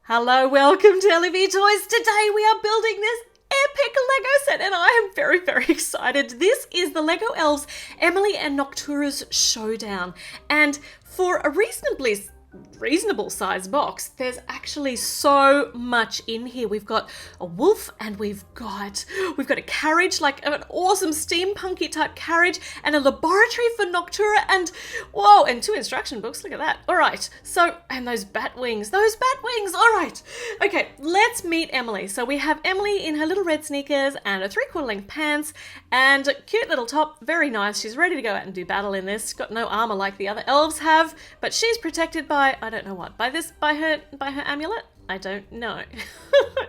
Hello, welcome to LEV Toys. Today we are building this epic Lego set and I am very, very excited. This is the Lego Elves Emily and Noctura's Showdown. And for a reasonable size box, there's actually so much in here. We've got a wolf and we've got a carriage, like an awesome steampunky type carriage, and a laboratory for Noctura, and whoa, and 2 instruction books. Look at that. All right, so, and those bat wings. All right, okay, let's meet Emily. So we have Emily in her little red sneakers and a 3/4 length pants and a cute little top. Very nice. She's ready to go out and do battle in this. She's got no armor like the other elves have, but she's protected by, I don't know what, by her amulet? I don't know.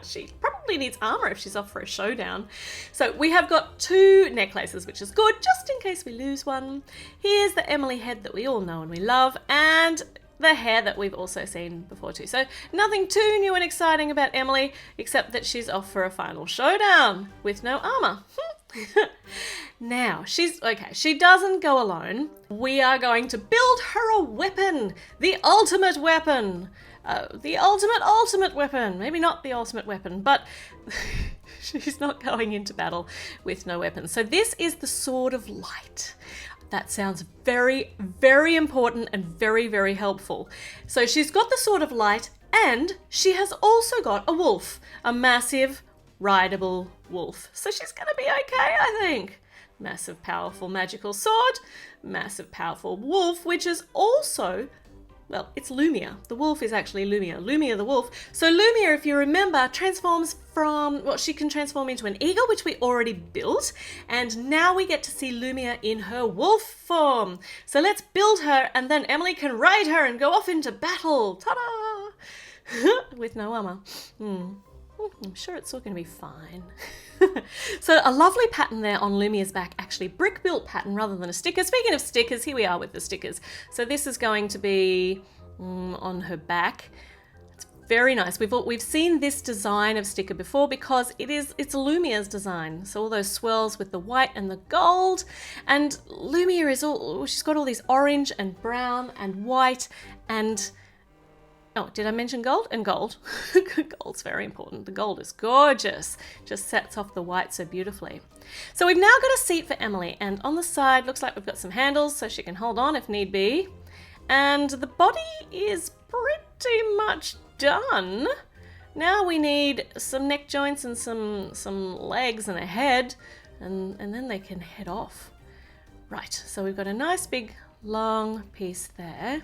She probably needs armor if she's off for a showdown. So we have got 2 necklaces, which is good, just in case we lose one. Here's the Emily head that we all know and we love, and the hair that we've also seen before too. So nothing too new and exciting about Emily, except that she's off for a final showdown with no armor. Now, she doesn't go alone. We are going to build her a weapon, the ultimate weapon. The ultimate weapon. Maybe not the ultimate weapon, but she's not going into battle with no weapon. So this is the Sword of Light. That sounds very, very important and very, very helpful. So she's got the Sword of Light and she has also got a wolf, a massive, rideable wolf. So she's going to be okay, I think. Massive, powerful, magical sword, massive, powerful wolf, which is also, well, it's Lumia. The wolf is actually Lumia. Lumia the wolf. So Lumia, if you remember, transforms from, well, she can transform into an eagle, which we already built. And now we get to see Lumia in her wolf form. So let's build her and then Emily can ride her and go off into battle. Ta-da! With no armor. I'm sure it's all going to be fine. So a lovely pattern there on Lumia's back, actually brick built pattern rather than a sticker. Speaking of stickers, here we are with the stickers. So this is going to be on her back. It's very nice. We've seen this design of sticker before because it's Lumia's design. So all those swirls with the white and the gold, and Lumia is she's got all these orange and brown and white and, oh, did I mention gold? And gold. Gold's very important. The gold is gorgeous. Just sets off the white so beautifully. So we've now got a seat for Emily, and on the side looks like we've got some handles so she can hold on if need be. And the body is pretty much done. Now we need some neck joints and some legs and a head, and then they can head off. Right, so we've got a nice big long piece there.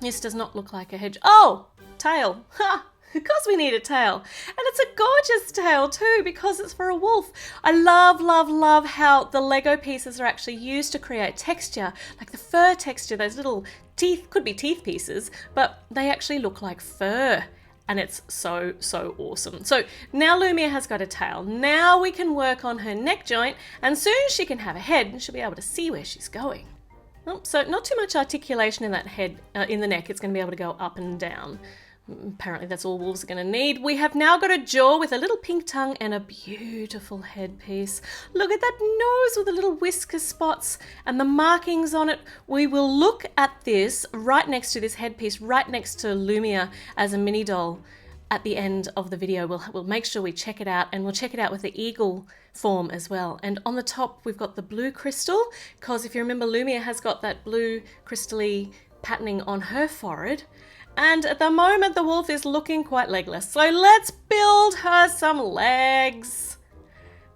This does not look like a hedge. Oh, tail. Ha! Of course we need a tail. And it's a gorgeous tail too because it's for a wolf. I love, love, love how the Lego pieces are actually used to create texture. Like the fur texture, those little teeth, could be teeth pieces, but they actually look like fur. And it's so, so awesome. So now Lumia has got a tail. Now we can work on her neck joint, and soon she can have a head and she'll be able to see where she's going. Oh, so not too much articulation in that head, in the neck. It's going to be able to go up and down. Apparently that's all wolves are going to need. We have now got a jaw with a little pink tongue and a beautiful headpiece. Look at that nose with the little whisker spots and the markings on it. We will look at this right next to this headpiece, right next to Lumia as a mini doll. At the end of the video, we'll make sure we check it out, and we'll check it out with the eagle form as well. And on the top, we've got the blue crystal, because if you remember, Lumia has got that blue crystally patterning on her forehead. And at the moment, the wolf is looking quite legless. So let's build her some legs.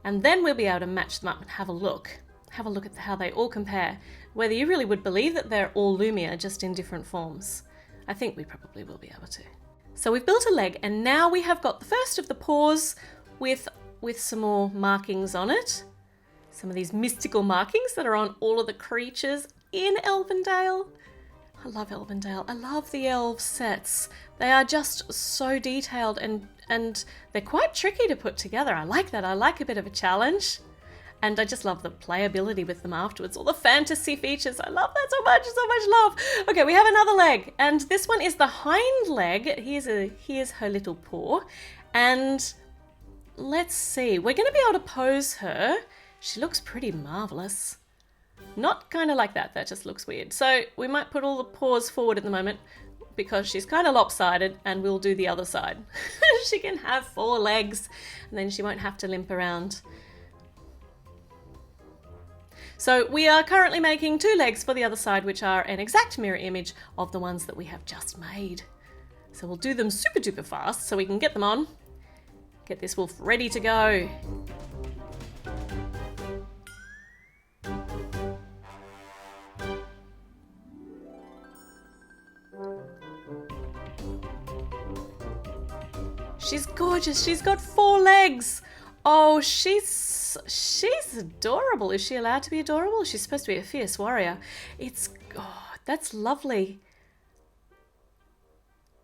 And then we'll be able to match them up and have a look. Have a look at how they all compare. Whether you really would believe that they're all Lumia, just in different forms. I think we probably will be able to. So we've built a leg, and now we have got the first of the paws with some more markings on it. Some of these mystical markings that are on all of the creatures in Elvendale. I love Elvendale. I love the elf sets. They are just so detailed and they're quite tricky to put together. I like that. I like a bit of a challenge. And I just love the playability with them afterwards. All the fantasy features. I love that so much love. Okay, we have another leg. And this one is the hind leg. Here's her little paw. And let's see. We're going to be able to pose her. She looks pretty marvelous. Not kind of like that. That just looks weird. So we might put all the paws forward at the moment. because she's kind of lopsided, and we'll do the other side. She can have 4 legs and then she won't have to limp around. So we are currently making 2 legs for the other side, which are an exact mirror image of the ones that we have just made. So we'll do them super duper fast so we can get them on. Get this wolf ready to go. She's gorgeous. She's got 4 legs. Oh, she's adorable. Is she allowed to be adorable? She's supposed to be a fierce warrior. That's lovely.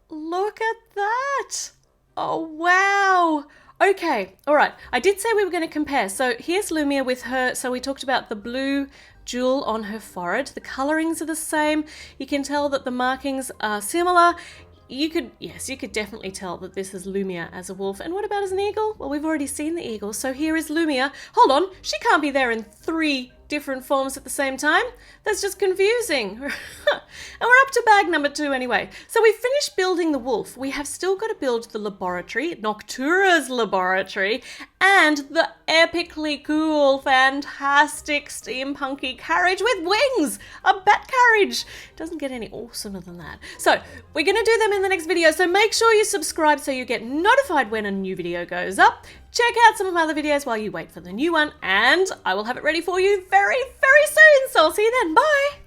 Look at that. Oh, wow. Okay, all right. I did say we were going to compare. So here's Lumia with her. So we talked about the blue jewel on her forehead. The colorings are the same. You can tell that the markings are similar. You could definitely tell that this is Lumia as a wolf. And what about as an eagle? Well, we've already seen the eagle. So here is Lumia. Hold on, she can't be there in 3 different forms at the same time. That's just confusing. And we're up to bag number 2 anyway. So we finished building the wolf. We have still got to build the laboratory, Noctura's laboratory, and the epically cool, fantastic, steampunky carriage with wings, a bat carriage. Doesn't get any awesomer than that. So we're going to do them in the next video. So make sure you subscribe so you get notified when a new video goes up. Check out some of my other videos while you wait for the new one, and I will have it ready for you very, very soon. So I'll see you then. Bye.